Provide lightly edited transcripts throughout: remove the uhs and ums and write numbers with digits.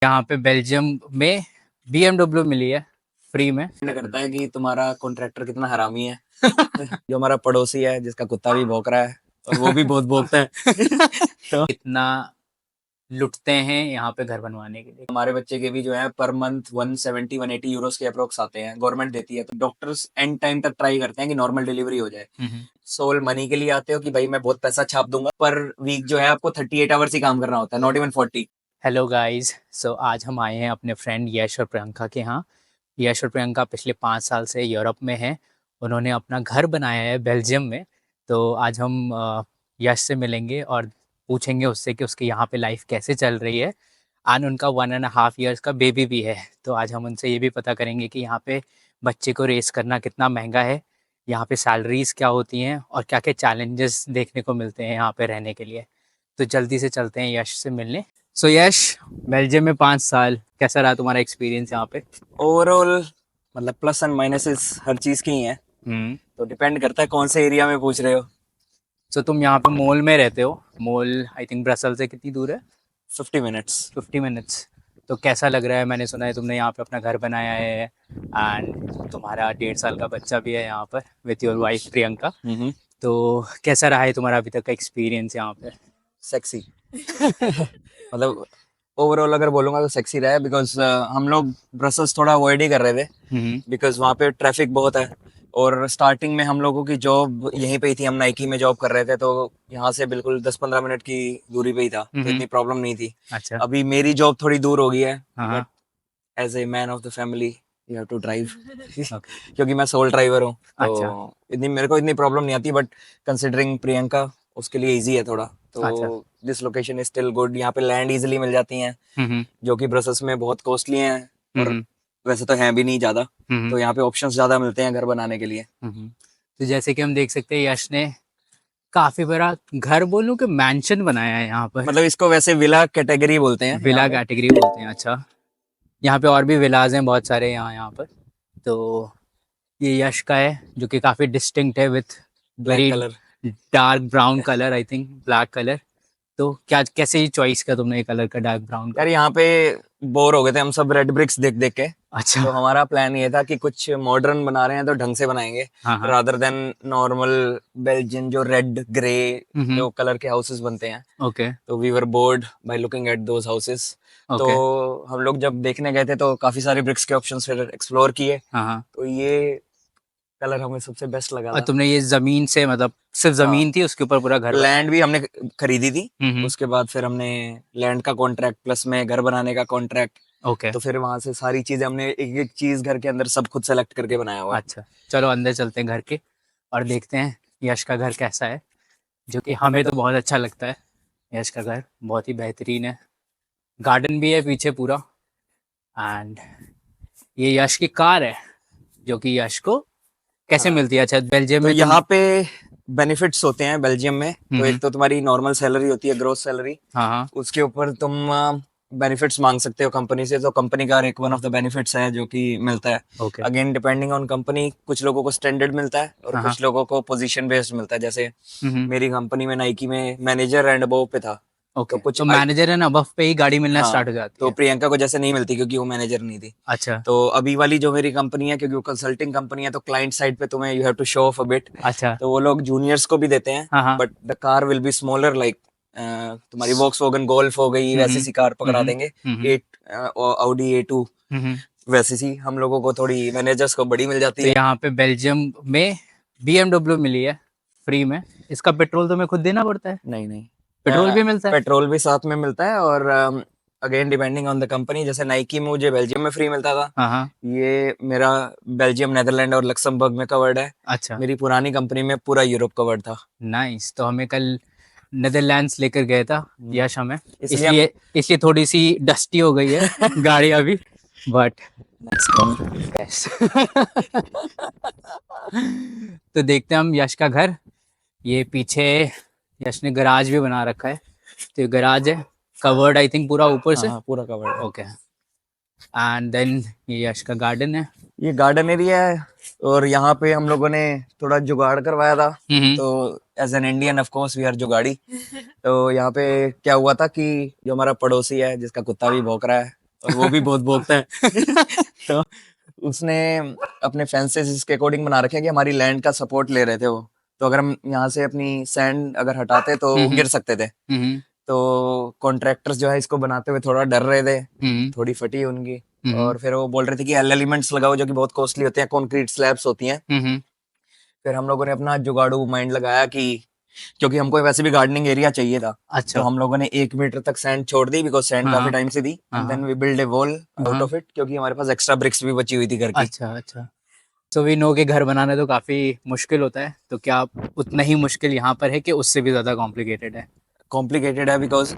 यहाँ पे बेल्जियम में BMW मिली है फ्री में। डिपेंड करता है कि तुम्हारा कॉन्ट्रैक्टर कितना हरामी है। जो हमारा पड़ोसी है जिसका कुत्ता भी भौंक रहा है और वो भी बहुत भौंकता है। तो इतना लुटते हैं यहाँ पे घर बनवाने के लिए। हमारे बच्चे के भी जो है पर मंथ 170 180 यूरोस के अप्रोक्स आते हैं, गवर्नमेंट देती है। तो डॉक्टर्स एंड टाइम तक ट्राई करते हैं कि नॉर्मल डिलीवरी हो जाए। सोल मनी के लिए आते हो कि भाई मैं बहुत पैसा छाप दूंगा, पर वीक जो है आपको 38 आवर्स ही काम करना होता है, नॉट इवन 40। हेलो गाइस, सो आज हम आए हैं अपने फ्रेंड यश और प्रियंका के यहाँ। यश और प्रियंका पिछले 5 साल से यूरोप में हैं। उन्होंने अपना घर बनाया है बेल्जियम में। तो आज हम यश से मिलेंगे और पूछेंगे उससे कि उसकी यहाँ पे लाइफ कैसे चल रही है। एंड उनका 1.5 ईयर्स का बेबी भी है। तो आज हम उनसे ये भी पता करेंगे कि यहाँ पे बच्चे को रेस करना कितना महंगा है, यहाँ पे सैलरीज क्या होती हैं और क्या क्या चैलेंजेस देखने को मिलते हैं यहाँ पे रहने के लिए। तो जल्दी से चलते हैं यश से मिलने। सो यश, बेल्जियम में 5 साल कैसा रहा तुम्हारा एक्सपीरियंस यहाँ पे? ओवरऑल मतलब प्लस एंड माइनसेस हर चीज की ही है, तो डिपेंड करता है कौन से एरिया में पूछ रहे हो। सो तुम यहाँ पे मॉल में रहते हो। मॉल आई थिंक ब्रसल से कितनी दूर है? 50 मिनट्स। 50 मिनट्स। तो कैसा लग रहा है? मैंने सुना है तुमने यहाँ पे अपना घर बनाया है एंड तुम्हारा 1.5 साल का बच्चा भी है यहाँ पर विथ योर वाइफ प्रियंका। तो कैसा रहा है तुम्हारा अभी तक का एक्सपीरियंस यहाँ पे? सेक्सी। मतलब ओवरऑल अगर बोलूंगा तो सेक्सी रहा है, बिकॉज हम लोग ब्रसल्स थोड़ा अवॉइड ही कर रहे थे बिकॉज वहाँ पे ट्रैफिक बहुत है। और स्टार्टिंग में हम लोगों की जॉब यहीं पे ही थी, हम नाइकी में जॉब कर रहे थे, तो यहाँ से बिल्कुल 10-15 मिनट की दूरी पे ही था, तो इतनी प्रॉब्लम नहीं थी। अच्छा। अभी मेरी जॉब थोड़ी दूर हो गई है, हाँ। But as a man of the family you have to drive. Okay. क्योंकि मैं सोल ड्राइवर हूँ, अच्छा। तो इतनी मेरे को इतनी प्रॉब्लम नहीं आती, बट कंसिडरिंग प्रियंका उसके लिए इजी है थोड़ा। तो अच्छा। This location is still good. यहाँ पे लैंड इजीली मिल जाती हैं, जो कि ब्रसल्स में बहुत कॉस्टली हैं और वैसे तो हैं भी नहीं ज्यादा। तो यहाँ पे ऑप्शंस ज्यादा मिलते हैं घर बनाने के लिए। तो जैसे कि हम देख सकते हैं यश ने काफी बड़ा घर बोलूं कि मैंशन बनाया है यहाँ पर। मतलब इसको वैसे विला कैटेगरी बोलते हैं, विला कैटेगरी बोलते हैं। अच्छा। यहाँ पे और भी विलाज हैं बहुत सारे यहाँ पर। तो ये यश का है जो कि काफी डिस्टिंक्ट है with black colour, dark brown colour, I think black colour. तो क्या कैसे ही चॉइस किया तुमने ये कलर का, डार्क ब्राउन का? यार यहाँ पे बोर हो गए थे हम सब रेड ब्रिक्स देख देख के। अच्छा। तो हमारा प्लान ये था कि कुछ मॉडर्न बना रहे हैं तो ढंग से बनाएंगे, रादर देन नॉर्मल बेल्जियन जो रेड ग्रे जो कलर के हाउसेस बनते हैं। ओके। तो we were bored by looking at those houses. तो हम लोग जब देखने गए थे तो काफी सारे ब्रिक्स के ऑप्शंस फिर एक्सप्लोर किए। तो ये कलर हमें सबसे बेस्ट लगा और था। तुमने ये जमीन से, मतलब सिर्फ जमीन थी उसके ऊपर पूरा घर? लैंड भी हमने खरीदी थी, उसके बाद फिर हमने लैंड का कॉन्ट्रैक्ट प्लस में घर बनाने का कॉन्ट्रैक्ट। ओके। तो फिर वहां से सारी चीजें हमने एक एक चीज घर के अंदर सब खुद सेलेक्ट करके बनाया हुआ है। अच्छा, चलो अंदर चलते हैं घर के और देखते हैं यश का घर कैसा है, जो कि हमें तो बहुत अच्छा लगता है। यश का घर बहुत ही बेहतरीन है। गार्डन भी है पीछे पूरा। एंड ये यश की कार है जो कि यश को कैसे मिलती है? अच्छा, बेल्जियम तो में यहाँ पे बेनिफिट्स होते हैं बेल्जियम में। तो एक तो तुम्हारी नॉर्मल सैलरी होती है, ग्रोस सैलरी। हाँ। उसके ऊपर तुम बेनिफिट्स मांग सकते हो कंपनी से, तो कंपनी का एक वन ऑफ द बेनिफिट्स है जो कि मिलता है। Okay. Again depending on company, कुछ लोगों को स्टैंडर्ड मिलता है और कुछ लोगों को पोजीशन बेस्ड मिलता है। जैसे मेरी कंपनी में नाइकी में मैनेजर एंड अबव पे था। ओके। तो कुछ तो मैनेजर है ना, अबव पे ही गाड़ी मिलना स्टार्ट हो जाती तो है। प्रियंका को जैसे नहीं मिलती क्योंकि वो मैनेजर नहीं थी। अच्छा। तो अभी वाली जो मेरी कंपनी है, क्योंकि वो कंसल्टिंग कंपनी है, तो क्लाइंट साइड पे तुम्हें you have to show off a bit. अच्छा। तो वो लोग जूनियर्स को भी देते हैं, but the car will be smaller, like तुम्हारी वॉक्सवैगन गोल्फ हो गई, वैसी सी कार पकड़ा देंगे। 8 ऑडी A2 वैसी सी। हम लोगों को थोड़ी मैनेजर्स को बड़ी मिल जाती तो है। यहाँ पे बेल्जियम में BMW मिली है फ्री में। इसका पेट्रोल तुम्हें खुद देना पड़ता है? नहीं, पेट्रोल भी मिलता है? पेट्रोल भी साथ में मिलता है। और again depending on the company, जैसे नाइकी में मुझे बेल्जियम में फ्री मिलता था, ये मेरा बेल्जियम, नेदरलैंड और लक्समबर्ग में कवर्ड है। अच्छा। मेरी पुरानी कंपनी में पूरा यूरोप कवर्ड था। नाइस। तो हमें कल नेदरलैंड्स लेकर गया था यश हमें, इसलिए थोड़ी सी डस्टी हो गई है गाड़ी अभी, बट तो देखते हैं हम यश का घर। ये पीछे यश ने गराज भी बना रखा है। तो ये गराज है, कवर्ड आई थिंक पूरा ऊपर से। पूरा कवर्ड। ओके। एंड देन ये यश का गार्डन है। ये गार्डन एरिया है और यहाँ पे हम लोगों ने थोड़ा जुगाड़ करवाया था। तो as an Indian of course we are जुगाड़ी। तो यहाँ पे क्या हुआ था कि जो हमारा पड़ोसी है जिसका कुत्ता भी भौंक रहा है और वो भी बहुत भोगता है। तो उसने अपने फेंसेस के अकॉर्डिंग बना रखे हैं कि हमारी लैंड का सपोर्ट ले रहे थे वो, तो अगर हम यहाँ से अपनी सैंड अगर हटाते तो वो गिर सकते थे। तो कॉन्ट्रैक्टर्स जो है इसको बनाते हुए थोड़ा डर रहे थे, थोड़ी फटी है उनकी, और फिर वो बोल रहे थे कि एल एलिमेंट्स लगाओ जो कि बहुत कॉस्टली होते हैं, कॉन्क्रीट स्लैब्स होती हैं। फिर हम लोगों ने अपना जुगाड़ू माइंड लगाया कि क्योंकि हमको वैसे भी गार्डनिंग एरिया चाहिए था, अच्छा। तो हम लोगों ने 1 मीटर तक सैंड छोड़ दी, बिकॉज सैंड हाँ, काफी हाँ, टाइम से थी, हाँ, एंड देन हाँ, we build a wall out हाँ। ऑफ इट, क्योंकि हमारे पास एक्स्ट्रा ब्रिक्स भी बची हुई थी घर की। अच्छा, अच्छा। सो वी नो कि घर बनाना तो काफ़ी मुश्किल होता है, तो क्या उतना ही मुश्किल यहाँ पर है कि उससे भी ज़्यादा कॉम्प्लिकेटेड है? कॉम्प्लिकेटेड है बिकॉज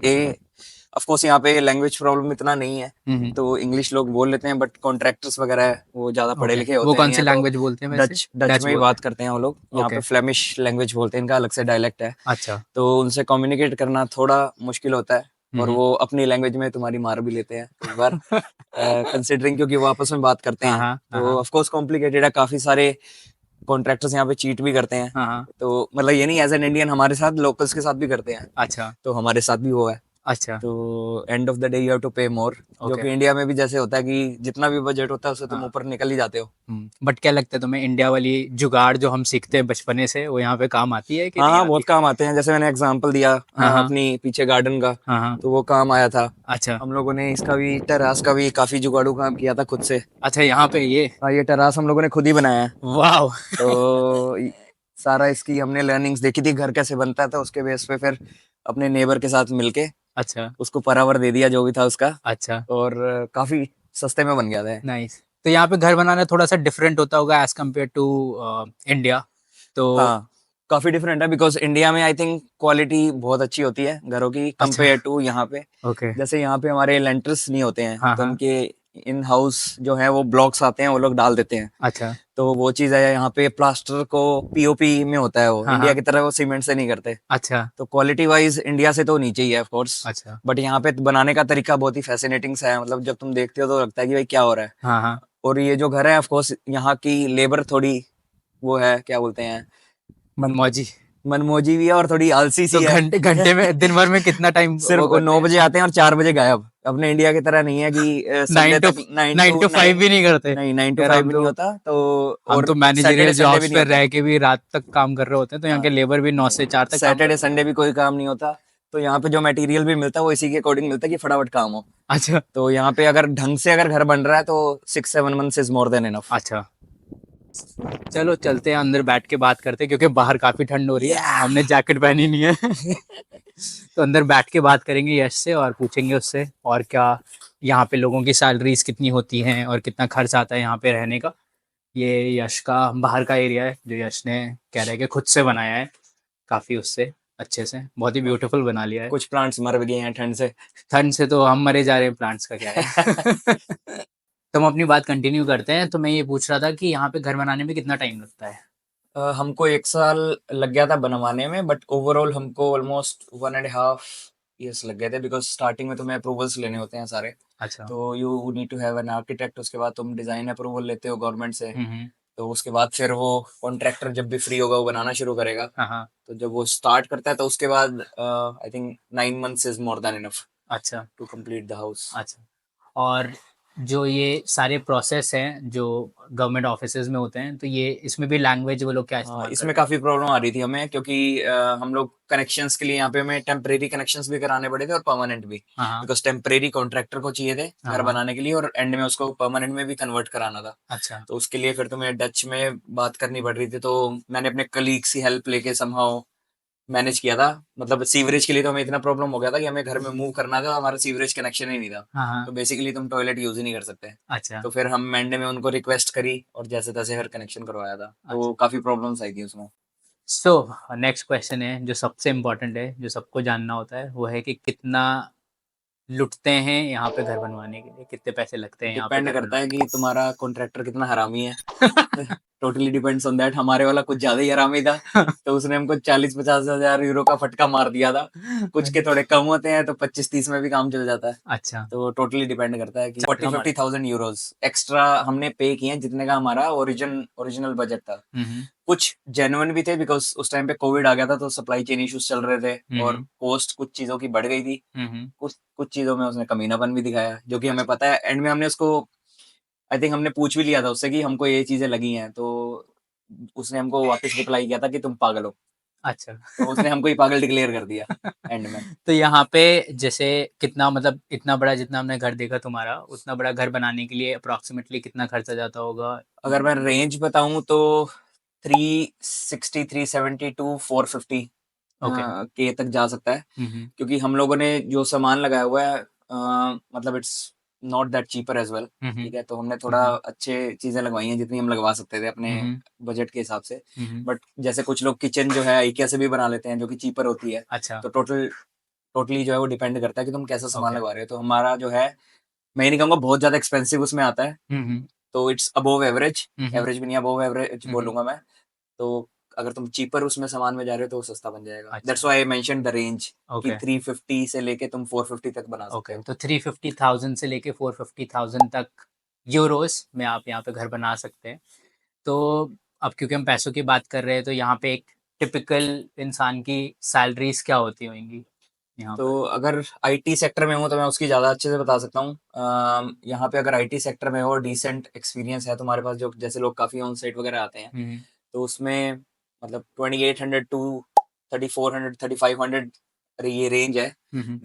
ऑफ कोर्स यहाँ पे लैंग्वेज प्रॉब्लम इतना नहीं है, हम्म। तो इंग्लिश लोग बोल लेते हैं, बट कॉन्ट्रैक्टर्स वगैरह है वो ज्यादा पढ़े ओके, लिखे वो होते कौन नहीं सी है, तो लैंग्वेज बोलते हैं वैसे? डच डच में ही बोलते बात करते हैं वो लोग। यहाँ ओके। पे फ्लेमिश लैंग्वेज बोलते हैं, इनका अलग से डायलेक्ट है, अच्छा। तो उनसे कम्युनिकेट करना थोड़ा मुश्किल होता है, और हम्म। वो अपनी लैंग्वेज में तुम्हारी मार भी लेते हैं कई बार, कंसिडरिंग क्योंकि वो आपस में बात करते हाँ, हैं, हाँ, हाँ, तो हाँ, ऑफ कोर्स कॉम्प्लिकेटेड है। काफी सारे कॉन्ट्रैक्टर्स यहाँ पे चीट भी करते हैं, हाँ, हाँ। तो मतलब ये नहीं एज एन इंडियन हमारे साथ लोकल्स के साथ भी करते हैं, अच्छा, तो हमारे साथ भी वो है। अच्छा। तो end of the day you have to pay more, जो ओके। कि इंडिया में भी जैसे होता है कि जितना भी बजट होता है उससे तुम हाँ। ऊपर निकल ही जाते हो। बट क्या लगता है तुम्हें, इंडिया वाली जुगाड़ जो हम सीखते हैं बचपने से, वो यहाँ पे काम आती है कि हाँ नहीं हाँ, आती? बहुत काम आते हैं, जैसे मैंने एग्जांपल दिया हाँ, हाँ, अपनी पीछे गार्डन का, हाँ, हाँ। तो वो काम आया था। अच्छा, हम लोगों ने इसका भी, टेरास का भी काफी जुगाड़ू काम किया था खुद से। अच्छा, यहाँ पे ये। हाँ, ये टेरास हम लोगों ने खुद ही बनाया है, वाह। तो सारा इसकी हमने लर्निंग्स देखी थी, घर कैसे बनता था, उसके बेस पे फिर अपने नेबर के साथ मिलके अच्छा, उसको परावर दे दिया जो भी था उसका, अच्छा। और काफी सस्ते में बन गया था। नाइस। तो यहाँ पे घर बनाना थोड़ा सा डिफरेंट होता होगा एज कम्पेयर टू इंडिया, तो। हाँ, काफी डिफरेंट है, बिकॉज इंडिया में आई थिंक क्वालिटी बहुत अच्छी होती है घरों की अच्छा। कंपेयर टू यहाँ पे। ओके। जैसे यहाँ पे हमारे लेंटर्स नहीं होते हैं, हाँ, तो हाँ। उनके इन हाउस जो है वो ब्लॉक्स आते हैं, वो लोग डाल देते हैं, अच्छा। तो वो चीज है। यहाँ पे प्लास्टर को पीओपी में होता है, वो हाँ, इंडिया हाँ। की तरह वो सीमेंट से नहीं करते, अच्छा, तो क्वालिटी वाइज इंडिया से तो नीचे ही है ऑफ कोर्स। अच्छा। बट यहाँ पे बनाने का तरीका बहुत ही फैसिनेटिंग सा है, मतलब जब तुम देखते हो तो लगता है कि भाई क्या हो रहा है। हाँ, हाँ। और ये जो घर है ऑफ कोर्स यहाँ की लेबर थोड़ी वो है, क्या बोलते हैं, मनमौजी। मनमोजी भी है और थोड़ी आलसी तो सी है। घंटे घंटे में, दिन भर में कितना टाइम सिर्फ वो करते 9 बजे हैं? आते हैं और 4 बजे गायब। अपने इंडिया की तरह नहीं है कि संडे नाइन टू तक nine nine to to five nine भी नहीं करते? नहीं 9 to यार 5 भी नहीं होता, तो हम और तो सैटरडे मैनेजरियल संडे भी जॉब्स नहीं पे होता। रह के भी रात तक काम कर रहे होते हैं, तो यहाँ हाँ, के लेबर भी 9 से 4 तक काम सैटरडे करते हैं। संडे भी कोई काम नहीं होता, तो यहाँ पे जो मटेरियल भी मिलता है वो इसी के अकॉर्डिंग मिलता है कि फटाफट काम हो। अच्छा, तो यहाँ पे अगर ढंग से अगर घर बन रहा है तो 6-7 months is more than enough. अच्छा। चलो चलते हैं अंदर, बैठ के बात करते हैं, क्योंकि बाहर काफी ठंड हो रही है, हमने जैकेट पहनी नहीं है। तो अंदर बैठ के बात करेंगे यश से, और पूछेंगे उससे और क्या यहाँ पे लोगों की सैलरीज कितनी होती हैं और कितना खर्च आता है यहाँ पे रहने का। ये यश का बाहर का एरिया है, जो यश ने कह रहा है कि खुद से बनाया है, काफी उससे अच्छे से, बहुत ही ब्यूटीफुल बना लिया है। कुछ प्लांट्स मर भी गए हैं ठंड से। ठंड से तो हम मरे जा रहे हैं, प्लांट्स का क्या है। तो हम अपनी बात कंटिन्यू करते हैं। तो मैं ये पूछ रहा था कि यहाँ पे घर बनाने में कितना टाइम लगता है? हमको 1 साल लग गया था बनवाने में, बट ओवरऑल हमको ऑलमोस्ट 1.5 years लग गए थे, बिकॉज स्टार्टिंग में तुम्हें अप्रूवल्स लेने होते हैं सारे, अच्छा। तो you need to have an architect, उसके बाद तुम डिजाइन अप्रूवल लेते हो गवर्नमेंट से, हम्म। तो उसके बाद फिर वो कॉन्ट्रैक्टर जब भी फ्री होगा वो बनाना शुरू करेगा, हाँ, हाँ। तो जब वो स्टार्ट करता है तो उसके बाद I think 9 months is more than enough अच्छा, टू कंप्लीट द हाउस। अच्छा। और जो ये सारे प्रोसेस हैं जो गवर्नमेंट ऑफिसेज में होते हैं, तो ये इसमें भी लैंग्वेज वो लोग क्या हाँ, इस्तेमाल इसमें करते हैं? काफी प्रॉब्लम आ रही थी हमें, क्योंकि हम लोग कनेक्शंस के लिए यहाँ पे हमें टेम्परेरी कनेक्शंस भी कराने पड़े थे और परमानेंट भी, हाँ, हाँ, बिकॉज टेम्परेरी कॉन्ट्रैक्टर को चाहिए थे हाँ, घर हाँ। बनाने के लिए, और एंड में उसको परमानेंट में भी कन्वर्ट कराना था, अच्छा, तो उसके लिए फिर तुम्हें डच में बात करनी पड़ रही थी, तो मैंने अपने कलीग्स की हेल्प लेके समहाउ मैनेज किया था। मतलब सीवरेज के लिए तो हमें इतना प्रॉब्लम हो गया था कि हमें घर में मूव करना था, हमारा सीवरेज कनेक्शन ही नहीं था, हाँ, हाँ। तो बेसिकली तुम टॉयलेट यूज ही नहीं कर सकते, अच्छा, तो फिर हम मैंडे में उनको रिक्वेस्ट करी और जैसे तैसे फिर कनेक्शन करवाया था, तो अच्छा। काफी प्रॉब्लम्स आई थी उसमें। सो नेक्स्ट क्वेश्चन है जो सबसे इम्पोर्टेंट है, जो सबको जानना होता है, वो है कि कितना लुटते हैं यहाँ पे घर बनवाने के लिए, कितने पैसे लगते हैं यहाँ पे डिपेंड घर करता है बनवाने कि तुम्हारा कॉन्ट्रैक्टर कितना हरामी है। Totally depends on that. हमारे वाला कुछ ज्यादा ही आरामी था तो उसने हमको 40-50 हजार यूरो का फटका मार दिया था। कुछ के थोड़े कम होते हैं तो 25-30 में भी काम चल जाता है। अच्छा। तो टोटली डिपेंड करता है कि फटका मार 40-50,000 यूरोज एक्स्ट्रा हमने पे किए हैं, जितने का हमारा ओरिजिनल बजट था। कुछ जेन्युइन भी थे बिकॉज उस टाइम पे कोविड आ गया था तो सप्लाई चेन इश्यूज चल रहे थे और कॉस्ट कुछ चीजों की बढ़ गई थी। कुछ चीजों में उसने कमीनापन भी दिखाया जो कि हमें पता है। एंड में हमने उसको आई थिंक हमने पूछ भी लिया था उससे कि हमको ये चीजें लगी हैं, तो उसने हमको वापस रिप्लाई किया था कि तुम पागल हो। अच्छा। तो उसने हमको ही पागल डिक्लेयर कर दिया एंड में। तो यहाँ पे जैसे कितना मतलब इतना बड़ा जितना हमने घर देखा तुम्हारा, उतना बड़ा घर बनाने के लिए अप्रोक्सीमेटली कितना खर्चा जाता होगा? अगर मैं रेंज बताऊं तो 360 370 टू 450 ओके। के तक जा सकता है। क्योंकि हम लोगों ने जो सामान लगाया हुआ है मतलब it's not that cheaper as well. ठीक है, तो हमने थोड़ा अच्छे चीजें लगवाई हैं जितनी हम लगवा सकते थे अपने बजट के हिसाब से। बट जैसे कुछ लोग किचन जो है IKEA से भी बना लेते हैं जो कि चीपर होती है। अच्छा। तो टोटली जो है वो डिपेंड करता है कि तुम कैसा सामान ओके। लगवा रहे हो। तो हमारा जो है, मैं ये नहीं कहूंगा बहुत ज्यादा एक्सपेंसिव उसमें आता है, तो इट्स अबोव एवरेज। एवरेज भी नहीं, अबोव एवरेज बोलूंगा मैं। तो अगर तुम चीपर उसमें सामान में जा रहे हो तो वो सस्ता बन जाएगा। अच्छा। That's why I mentioned the range कि ओके। 350 से लेके तुम 450 तक बना सकते ओके, हो। तो 350,000 से लेके 450,000 तक यूरोस में आप यहाँ पे घर बना सकते हैं। तो अब क्योंकि हम पैसों की बात कर रहे हैं तो यहाँ पे एक टिपिकल इंसान की सैलरीज क्या होती होंगी यहाँ तो पर? अगर IT सेक्टर में हो तो मैं उसकी ज़्यादा अच्छे से बता सकता हूँ। यहाँ पे अगर IT सेक्टर में हो, डिसेंट एक्सपीरियंस है तुम्हारे पास, जो जैसे लोग काफ़ी ऑन साइट वगैरह आते हैं, तो उसमें मतलब 2800 टू 3400 3500 ये रेंज है।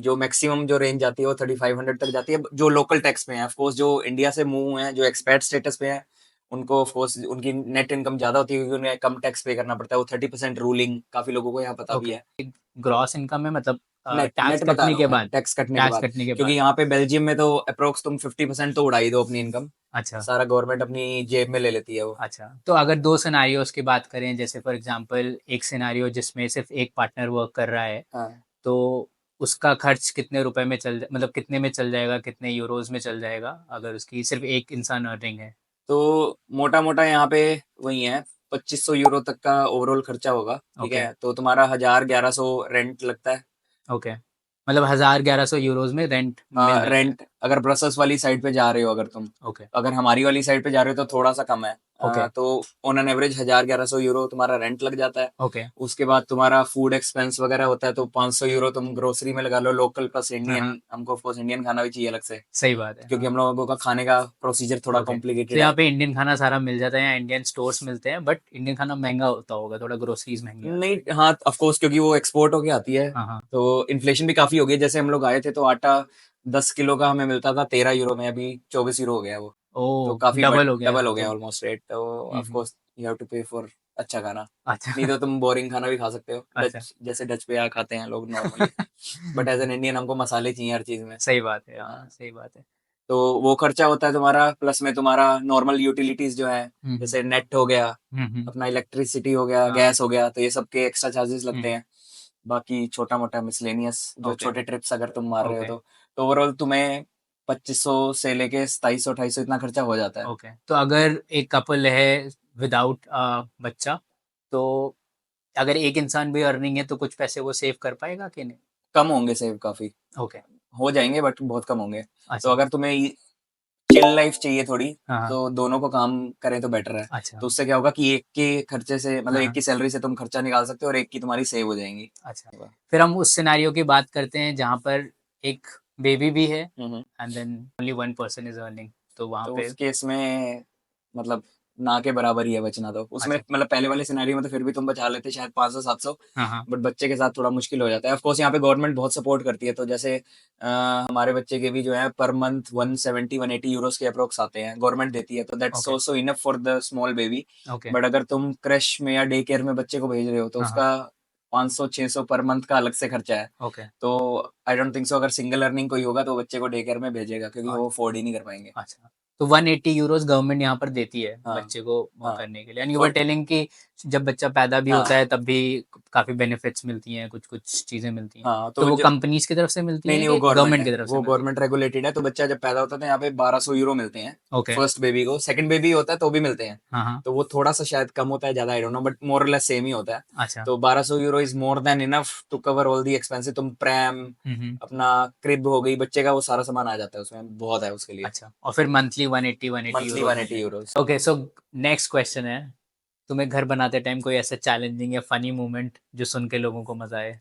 जो मैक्सिमम जो रेंज जाती है वो 3500 तक जाती है, जो लोकल टैक्स में है। ऑफकोर्स जो इंडिया से मूव हुए हैं, जो एक्सपैट स्टेटस पे है, उनको ऑफकोर्स उनकी नेट इनकम ज्यादा होती है क्योंकि उन्हें कम टैक्स पे करना पड़ता है। वो 30% रूलिंग काफी लोगों को यहाँ पता भी ओके। है। ग्रॉस इनकम में मतलब नेट टैक्स नेट बता कटने रहा के हूँ मैं, बाद? टैक्स कटने के टैक्स बाद। कटने के क्योंकि बाद। यहाँ पे बेल्जियम में तो अप्रोक्स तुम 50% तो उड़ा ही दो अपनी इनकम। अच्छा। सारा गवर्नमेंट अपनी जेब में ले लेती है वो। अच्छा, तो अगर दो सिनारियोस की बात करें, जैसे फॉर एग्जांपल एक सिनारियो जिसमें सिर्फ एक पार्टनर वर्क कर रहा है, हाँ। तो उसका खर्च कितने रुपए में मतलब कितने में चल जाएगा, कितने यूरोज में चल जाएगा अगर उसकी सिर्फ एक इंसान अर्निंग है? तो मोटा मोटा यहाँ पे वही है, 2500 यूरो तक का ओवरऑल खर्चा होगा। ठीक ओके। है, तो तुम्हारा 1000-1100 रेंट लगता है। ओके, मतलब 1,000-1,100 यूरोज में रेंट मिल हाँ, जाता है? रेंट अगर ब्रसल्स वाली साइड पे जा रहे हो, अगर तुम, ओके। अगर हमारी वाली साइड पे जा रहे हो तो थोड़ा सा कम है। ओके। तो ऑन एन एवरेज 1000-1100 यूरो तुम्हारा रेंट लग जाता है। ओके। उसके बाद तुम्हारा फूड एक्सपेंस वगैरह होता है, तो 500 यूरो तुम ग्रोसरी में लगा लो, लोकल प्लस हाँ इंडियन। हाँ, हमको ऑफकोर्स इंडियन खाना भी चाहिए अलग से, सही बात है, क्योंकि हाँ। हम लोगों का खाने का प्रोसीजर थोड़ा ओके, तो कॉम्प्लिकेटेड यहाँ है। पे इंडियन खाना सारा मिल जाता है या इंडियन स्टोर्स मिलते हैं, बट इंडियन खाना महंगा होता होगा थोड़ा, ग्रोसरीज महंगी आती नहीं, है? हाँ ऑफकोर्स, क्योंकि वो एक्सपोर्ट होके आती है। हाँ हाँ। तो इन्फ्लेशन भी काफी हो गई है। जैसे हम लोग आए थे तो आटा 10 किलो का हमें मिलता था 13 यूरो में, अभी 24 यूरो हो गया है वो। ओ, तो काफी डबल हो गया है डबल हो गया मतलब। Almost rate. तो हम्म। ऑफकोर्स यू हैव टू पे फॉर अच्छा खाना। नहीं अच्छा। तो तुम बोरिंग खाना भी खा सकते हो, अच्छा। डच जैसे डच पे यहाँ खाते हैं लोग normally. But as an Indian हमको मसाले चाहिए हर चीज में। सही बात है, हाँ हाँ, सही बात है। तो वो खर्चा होता है तुम्हारा, प्लस में तुम्हारा नॉर्मल यूटिलिटीज जो है, हम्म। जैसे नेट हो गया, हम्म। अपना इलेक्ट्रिसिटी हो गया, हाँ। गैस हो गया, तो ये सब के एक्स्ट्रा चार्जेस लगते हम्म। हैं। बाकी छोटा मोटा मिसलेनियस जो ओके। छोटे ट्रिप्स अगर तुम मार रहे हो ओके। तो ओवरऑल तुम्हें 2500 से लेके 2700-2800 इतना खर्चा हो जाता है। ओके, तो अगर एक कपल है विदाउट बच्चा, तो अगर एक इंसान भी अर्निंग है तो कुछ पैसे वो सेव कर पाएगा कि नहीं? कम होंगे सेव काफी, ओके। हो जाएंगे बट बहुत कम होंगे। तो अच्छा। अगर तुम्हें चिल लाइफ चाहिए थोड़ी, हाँ हाँ। तो दोनों को काम करें तो बेटर है। अच्छा। तो उससे क्या होगा कि एक के खर्चे से, मतलब हाँ एक हाँ। की सैलरी से तुम खर्चा निकाल सकते हो और एक की तुम्हारी सेव हो जाएंगी। अच्छा, फिर हम उस सिनेरियो की बात करते हैं जहाँ पर एक बेबी भी है hmm. And then only one person is earning, तो वहाँ तो पे? उस केस में मतलब ना के बराबर ही है बचना। तो उसमें अच्छा। मतलब पहले वाले सिनेरियो में तो फिर भी तुम बचा लेते शायद 500-700। हाँ हाँ। बट बच्चे के साथ थोड़ा मुश्किल हो जाता है। ऑफ कोर्स यहाँ पे गवर्नमेंट बहुत सपोर्ट करती है। तो जैसे हमारे बच्चे के भी जो है पर मंथ 170-180 यूरोस के अप्रोक्स आते हैं, गवर्नमेंट देती है। तो that's okay. Also enough for the small baby. Okay. But अगर तुम क्रश में या डे केयर में बच्चे को भेज रहे हो तो हाँ हाँ। उसका 500-600 पर मंथ का अलग से खर्चा है। ओके। तो आई डोंट थिंक सो अगर सिंगल अर्निंग कोई होगा तो बच्चे को डे केयर में भेजेगा, क्योंकि वो अच्छा। अफोर्ड ही नहीं कर पाएंगे। अच्छा, तो 180 यूरोस गवर्नमेंट यहाँ पर देती है हाँ बच्चे को वो हाँ करने के लिए। एंड यू वर और टेलिंग कि जब बच्चा पैदा भी हाँ होता है तब भी काफी बेनिफिट्स मिलती हैं, कुछ कुछ चीजें मिलती हैं। हाँ तो तो वो जो कंपनीज की तरफ से मिलती नहीं हैं नहीं, वो कि गवर्नमेंट गवर्नमेंट है, की तरफ से वो मिलती गवर्नमेंट रेगुलेटेड है। तो बच्चा जब पैदा होता है तो यहाँ पे 1200 यूरो मिलते हैं है? ओके। फर्स्ट बेबी को। सेकंड बेबी होता है तो भी मिलते हैं। हाँ हाँ। तो वो थोड़ा सा शायद कम होता है, ज्यादा I don't know, but more और लेस सेम ही होता है। अच्छा। तो 1200 euro is more than enough to cover all the expensive. तुम प्रैम, हम्म। अपना क्रिब हो गई बच्चे का, वो सारा सामान आ जाता है उसमें, बहुत है उसके लिए। अच्छा, और फिर मंथली 180 मंथली यूरोस 180 मिलेंगे। Euros okay, so next question है, तुम्हें घर बनाते टाइम कोई ऐसा चैलेंजिंग या फनी मोमेंट जो सुन के लोगों को मजा आए?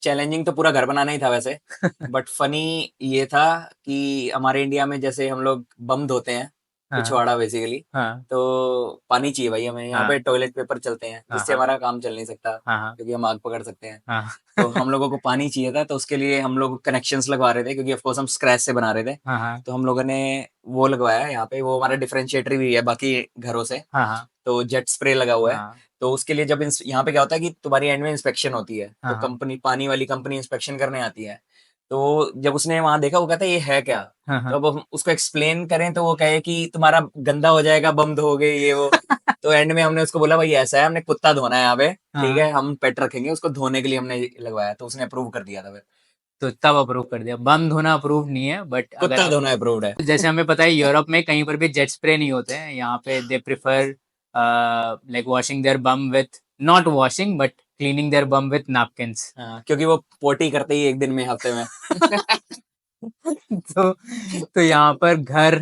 चैलेंजिंग तो पूरा घर बनाना ही था वैसे, बट फनी ये था कि हमारे इंडिया में जैसे हम लोग बम धोते हैं, हाँ पिछवाड़ा बेसिकली, हाँ तो पानी चाहिए भाई हमें। यहाँ पे हाँ टॉयलेट पेपर चलते हैं हाँ जिससे हाँ हमारा काम चल नहीं सकता, हाँ हाँ क्योंकि हम आग पकड़ सकते हैं। हाँ तो हम लोगों को पानी चाहिए था, तो उसके लिए हम लोग कनेक्शंस लगवा रहे थे, क्योंकि ऑफ कोर्स हम स्क्रैच से बना रहे थे। हाँ हाँ तो हम लोगों ने वो लगवाया है यहाँ पे, वो हमारा डिफरेंशिएटर भी है बाकी घरों से। हाँ हाँ तो जेट स्प्रे लगा हुआ है। हाँ तो उसके लिए जब यहाँ पे क्या होता है कि तुम्हारी एंड में इंस्पेक्शन होती है, तो हाँ हाँ कंपनी, पानी वाली कंपनी इंस्पेक्शन करने आती है। तो जब उसने वहां देखा, वो कहता है ये है क्या। हाँ तो हाँ अब हम उसको एक्सप्लेन करें तो वो कहे कि तुम्हारा गंदा हो जाएगा, बम धोगे ये वो। तो एंड में हमने उसको बोला भाई ऐसा है, हमने कुत्ता धोना है यहाँ पे, ठीक हाँ। है, हम पेट रखेंगे, उसको धोने के लिए हमने लगवाया। तो उसने अप्रूव कर दिया था फिर। तो तब अप्रूव कर दिया, बम धोना अप्रूव नहीं है, बट अगर कुत्ता धोना अप्रूव्ड है। जैसे हमें पता है यूरोप में कहीं पर भी जेट स्प्रे नहीं होते हैं, यहाँ पे they prefer like washing their bum with, not washing but cleaning their bum with napkins. हाँ, क्योंकि वो पोटी करते ही एक दिन में, हफ्ते में। तो यहाँ पर घर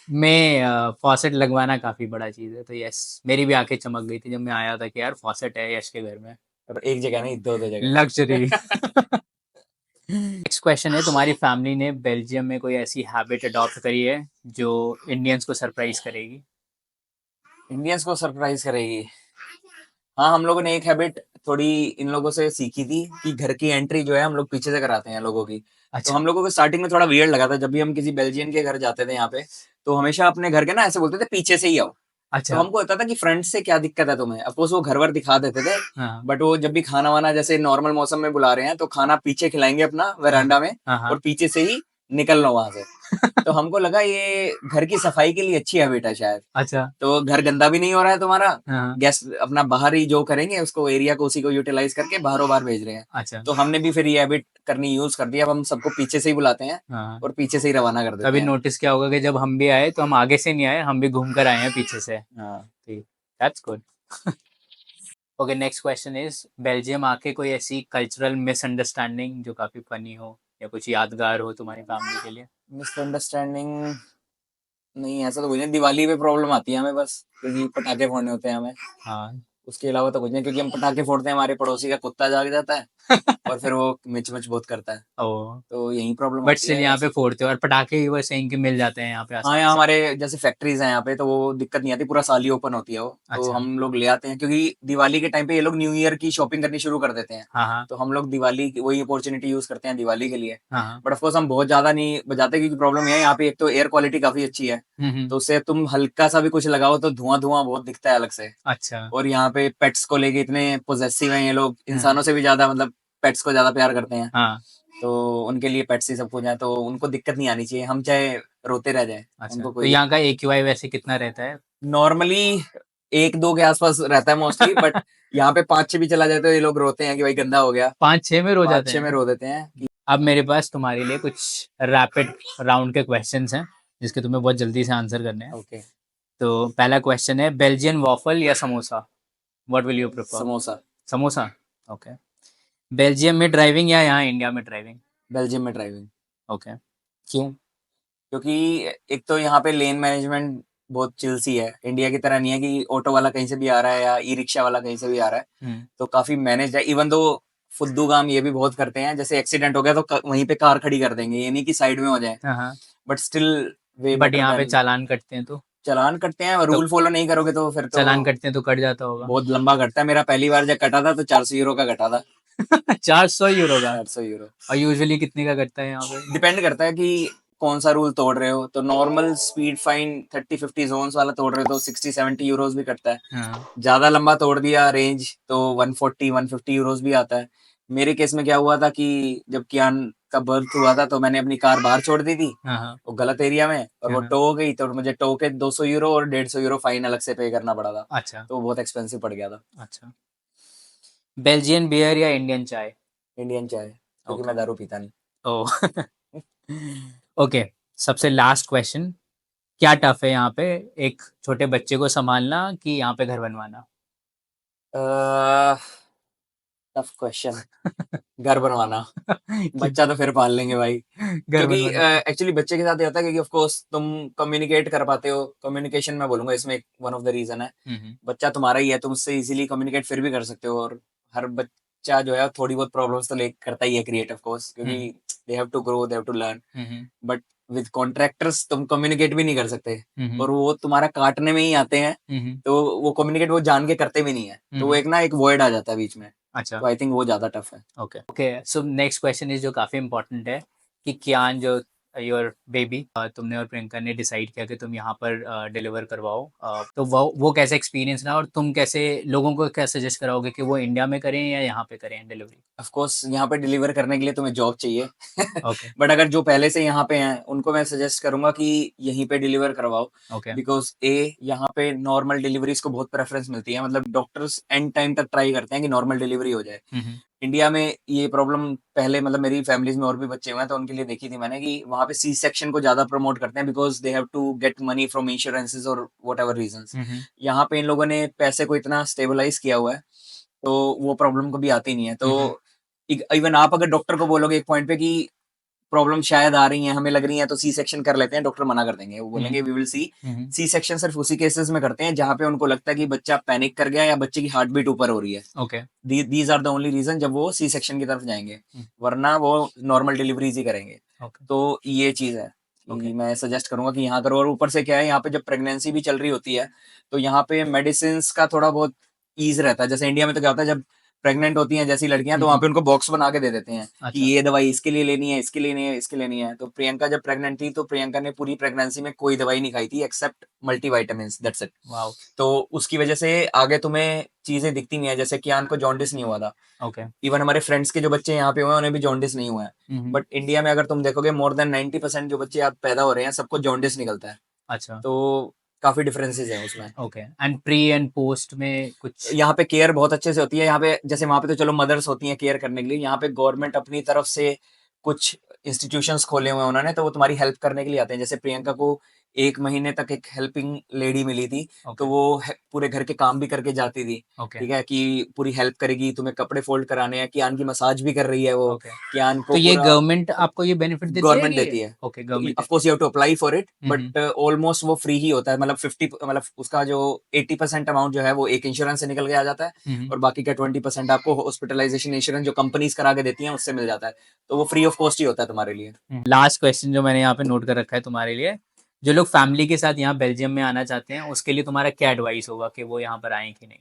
में फॉसेट लगवाना काफी बड़ा चीज है। तो यस, मेरी भी आंखें चमक गई थी जब मैं आया था कि यार फॉसेट है यश के घर में। और एक जगह नहीं, दो दो जगह। लग्जरी। नेक्स्ट क्वेश्चन है, तुम्हारी फैमिली ने बेल्जियम में कोई ऐसी हैबिट अडॉप्ट करी है जो इंडियंस को सरप्राइज करेगी? इंडियंस को सरप्राइज करेगी? हाँ, हम लोगों ने एक हैबिट थोड़ी इन लोगों से सीखी थी कि घर की एंट्री जो है हम लोग पीछे से कराते हैं लोगों की। तो अच्छा। हम लोगों को स्टार्टिंग में थोड़ा वियर्ड लगा था, जब भी हम किसी बेल्जियन के घर जाते थे यहाँ पे, तो हमेशा अपने घर के ना ऐसे बोलते थे पीछे से ही आओ। तो अच्छा। हमको होता था कि फ्रंट से क्या दिक्कत है तुम्हें, अफकोर्स वो घर वर दिखा देते थे। हाँ बट वो जब भी खाना वाना जैसे नॉर्मल मौसम में बुला रहे हैं, तो खाना पीछे खिलाएंगे अपना हाँ वरांडा में, हाँ और हाँ। पीछे से ही निकल लो वहां से। तो हमको लगा ये घर की सफाई के लिए अच्छी हैबिट है शायद। अच्छा। तो घर गंदा भी नहीं हो रहा है तुम्हारा, हाँ। गेस्ट अपना बाहर ही जो करेंगे उसको, एरिया को उसी को यूटिलाइज करके बाहरों बाहर भेज रहे हैं। अच्छा। तो हमने भी फिर ये हैबिट करनी यूज कर दी, अब हम सबको पीछे से ही बुलाते हैं हाँ। और पीछे से ही रवाना कर देते कभी हैं। नोटिस किया होगा कि जब हम भी आए तो हम आगे से नहीं आए, हम भी घूम कर आए हैं पीछे से। हाँ। ठीक, that's good. Okay, next question is, Belgium आके कोई ऐसी कल्चरल मिसअंडरस्टैंडिंग जो काफी फनी हो या कुछ यादगार हो तुम्हारी फैमिली के लिए? मिसअंडरस्टैंडिंग नहीं, ऐसा तो कुछ नहीं। दिवाली पे प्रॉब्लम आती है हमें बस, क्योंकि पटाखे फोड़ने होते हैं हमें। हाँ। उसके अलावा तो कुछ नहीं, क्योंकि हम पटाखे फोड़ते हैं, हमारे पड़ोसी का कुत्ता जाग जाता है और फिर वो मिच मिच बहुत करता है। ओ, तो यही प्रॉब्लम बट आती स्टिल है यहाँ पे ऐसी। फोड़ते हो और पटाखे भी बस यहीं के मिल जाते हैं यहाँ पे हाँ, यहाँ आसपास? हमारे जैसे फैक्ट्रीज हैं यहाँ पे, तो वो दिक्कत नहीं आती, पूरा साल ही ओपन होती है वो। तो अच्छा। हम लोग ले आते हैं, क्योंकि दिवाली के टाइम पे ये लोग न्यू ईयर की शॉपिंग करनी शुरू कर देते हैं। हाँ हाँ तो हम लोग दिवाली की वही अपॉर्चुनिटी यूज करते हैं दिवाली के लिए। हाँ हाँ। बट ऑफकोर्स हम बहुत ज्यादा नहीं बजाते, क्योंकि प्रॉब्लम ये है यहाँ पे, एक तो एयर क्वालिटी काफी अच्छी है। हम्म। तो उससे तुम हल्का सा भी कुछ लगाओ तो धुआं धुआं बहुत दिखता है अलग से। अच्छा। और यहाँ पे पेट्स को लेके इतने पोजेसिव हैं ये लोग, हाँ इंसानों से भी ज्यादा, मतलब पेट्स को ज्यादा प्यार करते हैं। हाँ। तो उनके लिए पेट्स ही सब कुछ है, तो उनको दिक्कत नहीं आनी चाहिए, हम चाहे रोते रह जाए, अच्छा, उनको तो कोई यहाँ दिक्कत का नहीं। AQI वैसे कितना रहता है? नॉर्मली एक दो के आसपास रहता है मोस्टली, बट यहाँ पे 5-6 भी चला जाए तो ये लोग रोते हैं कि भाई गंदा हो गया। 5-6 में रो पाँच जाते छह में हैं? रो देते हैं कि अब मेरे पास तुम्हारे लिए कुछ रैपिड राउंड के क्वेश्चंस हैं जिसके तुम्हें बहुत जल्दी से आंसर करने हैं। ओके। तो पहला क्वेश्चन है, बेल्जियन वॉफल या samosa, what will you prefer? Samosa. Samosa. Okay. Belgium में ड्राइविंग या यहाँ इंडिया में ड्राइविंग? बेल्जियम में ड्राइविंग। ओके, क्यों? क्योंकि एक तो यहाँ पे लेन मैनेजमेंट बहुत चिल सी है, इंडिया की तरह नहीं है कि ऑटो वाला कहीं से भी आ रहा है या ई रिक्शा वाला कहीं से भी आ रहा है। हम्म। तो काफी मैनेज है। इवन दो फुद्दू काम ये भी बहुत करते हैं, जैसे एक्सीडेंट हो गया तो वहीं पे कार खड़ी कर देंगे, ये नहीं कि साइड में हो जाए। हाँ हाँ। But still way but better यहाँ पे देन। चालान कटते हैं तो? चालान कटते हैं, तो रूल फॉलो नहीं करोगे तो फिर तो चालान कटते हैं तो कट जाता होगा। बहुत लंबा कटता है। मेरा पहली बार जब कटा था तो 400 यूरो का कटा था। 400 यूरो का? 400 यूरो। और यूजुअली कितने का कटता है यहाँ पे? डिपेंड करता है कि कौन सा रूल तोड़ रहे हो। तो नॉर्मल स्पीड फाइन 30-50 जोन्स वाला तोड़ रहे हो तो 60-70 यूरोज भी कटता है। हाँ। ज्यादा लंबा तोड़ दिया रेंज तो 140-150 यूरोज भी आता है। मेरे केस में क्या हुआ था कि जब कियान का बर्थ हुआ था तो मैंने अपनी कार बाहर छोड़ दी थी हाँ वो गलत एरिया में, और वो हाँ। टो हो गई तो मुझे टो के 200 यूरो और 150 यूरो फाइन अलग से पे करना पड़ा था, अच्छा तो वो बहुत एक्सपेंसिव पड़ गया था। अच्छा। बेल्जियन बियर या इंडियन चाय? इंडियन चाय, क्योंकि ओके। मैं दारू पीता नहीं। ओ ओके, सबसे लास्ट क्वेश्चन, क्या टफ है यहाँ पे, एक छोटे बच्चे को संभालना कि यहाँ पे घर बनवाना? Tough question. घर बनवाना। क्यों? बच्चा तो फिर पाल लेंगे भाई। घर क्योंकि बनवाना क्यों? एक्चुअली बच्चे के साथ ये होता है क्योंकि ऑफ कोर्स तुम कम्युनिकेट कर पाते हो, कम्युनिकेशन मैं बोलूंगा इसमें एक वन ऑफ द रीजन है। हम्म बच्चा तुम्हारा ही है, तुम उससे इजीली कम्युनिकेट फिर भी कर सकते हो, और हर बच्चा जो है थोड़ी बहुत प्रॉब्लम्स तो ले करता ही है क्रिएट ऑफ कोर्स, क्योंकि hmm they have to grow, they have to learn. Hmm but with contractors तुम कम्युनिकेट भी नहीं कर सकते, हम्म और वो तुम्हारा काटने में ही आते हैं, हम्म तो वो कम्युनिकेट वो जान के करते भी नहीं है, तो वो हम्म। एक ना एक वॉइड आ जाता है बीच में। अच्छा। तो आई थिंक वो ज्यादा टफ है। Okay okay, so next question is जो काफ़ी इंपॉर्टेंट है, कि कियान जो योर बेबी, तुमने और प्रियंका ने डिसाइड किया कि तुम यहाँ पर डिलीवर करवाओ, तो वो कैसे एक्सपीरियंस रहा, और तुम कैसे लोगों को क्या सजेस्ट कराओगे कि वो इंडिया में करें या यहाँ पे करें डिलीवरी? ऑफ कोर्स यहाँ पे डिलीवर करने के लिए तुम्हें जॉब चाहिए ओके बट अगर जो पहले से यहाँ पे हैं उनको मैं सजेस्ट करूंगा कि यहीं पे डिलीवर करवाओ, ओके। बिकॉज यहाँ पे नॉर्मल डिलीवरीज को बहुत प्रेफरेंस मिलती है, मतलब डॉक्टर्स एंड टाइम तक ट्राई करते हैं कि नॉर्मल डिलीवरी हो जाए। हम्म इंडिया में ये प्रॉब्लम पहले, मतलब मेरी फैमिलीज में और भी बच्चे हुए हैं तो उनके लिए देखी थी मैंने कि वहाँ पे सी सेक्शन को ज्यादा प्रमोट करते हैं, because they have to get money from insurances और वट एवर रीजन। हम्म यहाँ पे इन लोगों ने पैसे को इतना स्टेबलाइज किया हुआ है, तो वो प्रॉब्लम कभी आती नहीं है। तो हम्म इवन आप अगर डॉक्टर को बोलोगे एक पॉइंट पे कि प्रॉब्लम शायद आ रही है, हमें लग रही है तो सी सेक्शन कर लेते हैं, डॉक्टर मना कर देंगे, वो बोलेंगे we will see. Hmm. C section सिर्फ उसी केसेस में करते हैं जहां पे उनको लगता है कि बच्चा पैनिक कर गया या बच्चे की हार्ट बीट ऊपर हो रही है। Okay these are the only reason जब वो सी सेक्शन की तरफ जाएंगे, हम्म, वरना वो नॉर्मल डिलीवरीज ही करेंगे। ओके तो ये चीज है ओके। कि मैं सजेस्ट करूंगा कि यहाँ करो, और ऊपर से क्या है यहाँ पे जब प्रेगनेंसी भी चल रही होती है तो यहाँ पे मेडिसिन का थोड़ा बहुत ईज रहता है। जैसे इंडिया में तो क्या होता है जब प्रेग्नेंट होती हैं जैसी लड़कियां तो वहां पे उनको बॉक्स बना के दे देते हैं कि अच्छा। ये दवाई इसके लिए लेनी है, इसके लिए लेनी है, इसके लिए लेनी है। तो प्रियंका जब प्रेग्नेंट थी तो प्रियंका ने पूरी प्रेगनेंसी में कोई दवाई नहीं खाई थी except multivitamin, that's it. Wow. तो उसकी वजह से आगे तुम्हें चीजें दिखती नहीं है, जैसे कियान को जॉन्डिस नहीं हुआ था। ओके। इवन हमारे फ्रेंड्स के जो बच्चे यहाँ पे हुए हैं उन्हें भी जॉन्डिस नहीं हुआ है। हम्म। बट इंडिया में अगर तुम देखोगे मोर देन 90% जो बच्चे आप पैदा हो रहे हैं सबको जॉन्डिस निकलता है। अच्छा। तो काफी डिफरेंसेस हैं उसमें। Okay, and pre and post में कुछ? यहाँ पे केयर बहुत अच्छे से होती है। यहाँ पे जैसे वहां पे तो चलो मदर्स होती हैं केयर करने के लिए, यहाँ पे गवर्नमेंट अपनी तरफ से कुछ इंस्टीट्यूशंस खोले हुए हैं उन्होंने, तो वो तुम्हारी हेल्प करने के लिए आते हैं। जैसे प्रियंका को 1 महीने तक एक हेल्पिंग लेडी मिली थी, तो ओके वो पूरे घर के काम भी करके जाती थी। ओके ठीक है कि पूरी हेल्प करेगी, तुम्हें कपड़े फोल्ड कराने हैं, कियान की मसाज भी कर रही है वो। ओके। कियान तो को ये पूरा गवर्नमेंट आपको ये बेनिफिट देती है गवर्नमेंट कि? देती है। ओके, गवर्नमेंट ऑफ देती course you have to apply for it, है। बट ऑलमोस्ट वो फ्री ही होता है। मतलब 50, मतलब उसका जो 80% अमाउंट जो है वो एक इंश्योरेंस से निकल के आ जाता है, हम्म। और बाकी का 20% आपको हॉस्पिटलाइजेशन इंश्योरेंस जो कंपनीज करा के देती हैं उससे मिल जाता है। तो वो फ्री ऑफ कॉस्ट ही होता है तुम्हारे लिए। लास्ट क्वेश्चन जो मैंने यहाँ पे नोट कर रखा है तुम्हारे लिए, जो लोग फैमिली के साथ यहाँ बेल्जियम में आना चाहते हैं उसके लिए तुम्हारा क्या एडवाइस होगा कि वो यहाँ पर आए कि नहीं?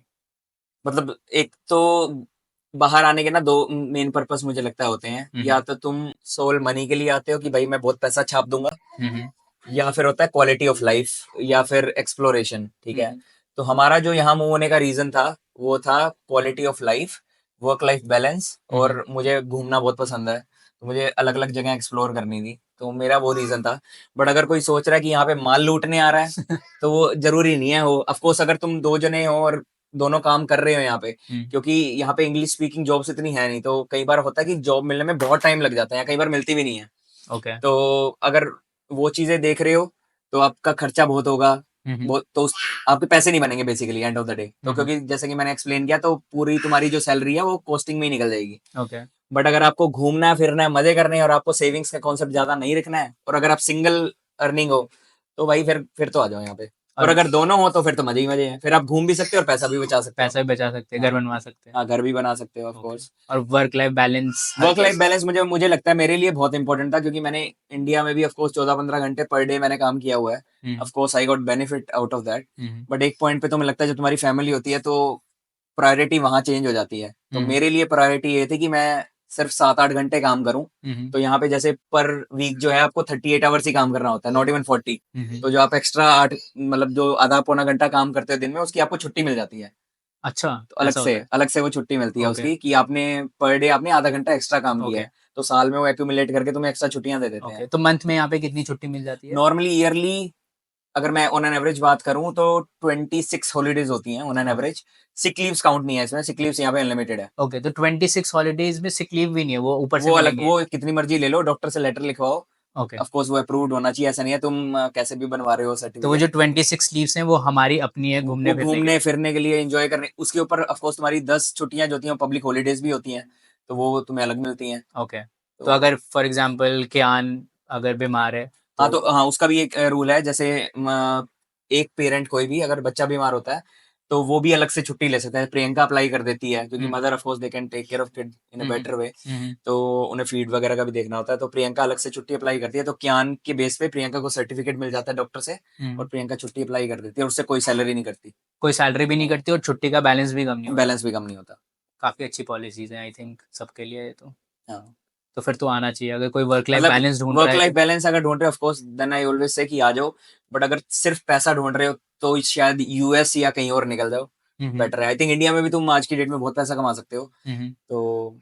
मतलब एक तो बाहर आने के ना दो मेन पर्पस मुझे लगता है होते हैं, या तो तुम सोल मनी के लिए आते हो कि भाई मैं बहुत पैसा छाप दूंगा, हम्म या फिर होता है क्वालिटी ऑफ लाइफ, या फिर एक्सप्लोरेशन। ठीक है, तो हमारा जो यहाँ मूव होने का रीजन था वो था quality of life, work life balance, और मुझे घूमना बहुत पसंद है, तो मुझे अलग अलग जगह एक्सप्लोर करनी थी, तो मेरा वो रीजन था। बट अगर कोई सोच रहा है कि यहाँ पे माल लूटने आ रहा है तो वो जरूरी नहीं है। वो ऑफकोर्स अगर तुम दो जने हो और दोनों काम कर रहे हो यहाँ पे, क्योंकि यहाँ पे इंग्लिश स्पीकिंग जॉब्स इतनी है नहीं, तो कई बार होता है कि जॉब मिलने में बहुत टाइम लग जाता है, कई बार मिलती भी नहीं है। ओके। तो अगर वो चीजें देख रहे हो तो आपका खर्चा बहुत होगा, बहुत, तो आपके पैसे नहीं बनेंगे basically and of the day. तो क्योंकि जैसे कि मैंने एक्सप्लेन किया तो पूरी तुम्हारी जो सैलरी है वो कॉस्टिंग में ही निकल जाएगी। ओके। बट अगर आपको घूमना है, फिरना है, मजे करने हैं, और आपको सेविंग्स का कॉन्सेप्ट ज्यादा नहीं रखना है, और अगर आप सिंगल अर्निंग हो तो भाई फिर तो आ जाओ यहाँ पे। और और अगर दोनों हो तो फिर तो मजे ही मजे हैं, फिर आप घूम भी सकते हो और पैसा भी बचा सकते हो। पैसा भी बचा सकते हैं, घर हाँ, बनवा सकते हैं। हाँ, घर भी बना सकते हो ऑफ ओके। कोर्स। और work life balance her work life चीज? बैलेंस मुझे मुझे लगता है मेरे लिए बहुत इंपॉर्टेंट था, क्योंकि मैंने इंडिया में भी ऑफ कोर्स 14-15 घंटे पर डे मैंने काम किया हुआ है। Of course I got benefit out of that. But एक पॉइंट पे तो मुझे लगता है जब तुम्हारी फैमिली होती है तो प्रायोरिटी वहां चेंज हो जाती है। तो मेरे लिए प्रायोरिटी ये थी कि मैं सिर्फ 7-8 घंटे काम करूं। तो यहाँ पे जैसे पर वीक जो है आपको 38 आवर्स ही काम करना होता है, नॉट इवन 40। तो जो आप एक्स्ट्रा 8, मतलब जो आधा पौना घंटा काम करते हो दिन में, उसकी आपको छुट्टी मिल जाती है। अच्छा, तो अलग ऐसा से होता है? अलग से वो छुट्टी मिलती है ओके उसकी, कि आपने पर डे आपने आधा घंटा एक्स्ट्रा काम किया ओके। है, तो साल में वो एक्यूमुलेट करके तुम्हें एक्स्ट्रा छुट्टियां दे देते ओके, हैं। तो मंथ में यहाँ पे कितनी छुट्टी मिल जाती है? नॉर्मली ईयरली अगर मैं ऑन एन एवरेज बात करूं तो 26 हॉलीडेज होती हैं ऑन एन हाँ। एवरेज। सिक लीव्स काउंट नहीं है इसमें, सिक लीव्स यहाँ पे अनलिमिटेड है। ओके, तो 26 हॉलीडेज में सिक लीव भी नहीं है, वो ऊपर से वो अलग, मिलेंगे? वो कितनी मर्जी ले लो, डॉक्टर से लेटर लिखवाओ, ओके, ऑफ कोर्स वो अप्रूव्ड होना चाहिए, ऐसा नहीं है तुम कैसे भी बनवा रहे हो तो वो सर्टिफिकेट। जो 26 लीव्स हैं वो हमारी अपनी है घूमने वो फिरने के घूमने लिए? फिरने के लिए, एंजॉय करने, उसके ऊपर ऑफ कोर्स तुम्हारी 10 छुट्टियां जो होती हैं पब्लिक हॉलीडेज भी होती हैं, तो वो तुम्हें अलग मिलती हैं। ओके, तो तो अगर फॉर एग्जांपल कियान अगर बीमार है हाँ, तो? तो हाँ उसका भी एक रूल है, जैसे एक पेरेंट कोई भी अगर बच्चा बीमार होता है तो वो भी अलग से छुट्टी ले सकता है। प्रियंका अप्लाई कर देती है क्योंकि hmm, mother of course they can take care of kid in a hmm, better way, hmm, तो उन्हें फीड वगैरह का भी देखना होता है, तो प्रियंका अलग से छुट्टी अप्लाई करती है, तो कियान के बेस पे प्रियंका को सर्टिफिकेट मिल जाता है डॉक्टर से, और प्रियंका छुट्टी अप्लाई कर देती है और उससे कोई सैलरी नहीं करती, कोई सैलरी भी नहीं करती और छुट्टी का बैलेंस भी कम नहीं होता। बैलेंस भी कम नहीं होता। काफी अच्छी पॉलिसीज हैं आई थिंक सबके लिए ये हाँ, तो फिर तो आना चाहिए अगर कोई वर्क लाइफ मतलब बैलेंस ढूंढ रहा वर्क है लाइफ तो। बैलेंस अगर ढूंढ रहे हो of course then I always say कि आ जाओ, बट अगर सिर्फ पैसा ढूंढ रहे हो तो शायद यूएस या कहीं और निकल जाओ, हम्म, बेटर है। आई थिंक इंडिया में भी तुम आज की डेट में बहुत पैसा कमा सकते हो, हम्म, तो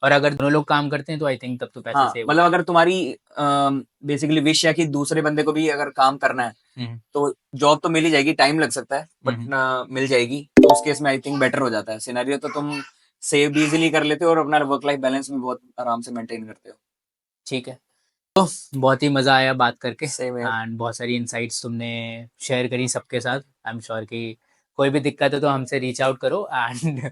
और अगर दोनों लोग काम करते हैं तो आई थिंक तब तो पैसे हाँ, सेव मतलब होते अगर तुम्हारी बेसिकली विश है कि दूसरे बंदे को भी अगर काम करना है हैं। तो जॉब तो मिल ही जाएगी, टाइम लग सकता है बट हम्म, मिल जाएगी, तो उस केस में आई थिंक बेटर हो जाता है सिनेरियो, तो तुम सेव भी इजीली कर लेते हो और अपना वर्क लाइफ बैलेंस भी बहुत आराम से मेंटेन करते हो। ठीक है। तो बहुत ही मज़ा आया बात करके सेम है। एंड बहुत सारी इनसाइट्स तुमने शेयर करी सबके साथ। आई एम श्योर कि कोई भी दिक्कत है तो हमसे रीच आउट करो एंड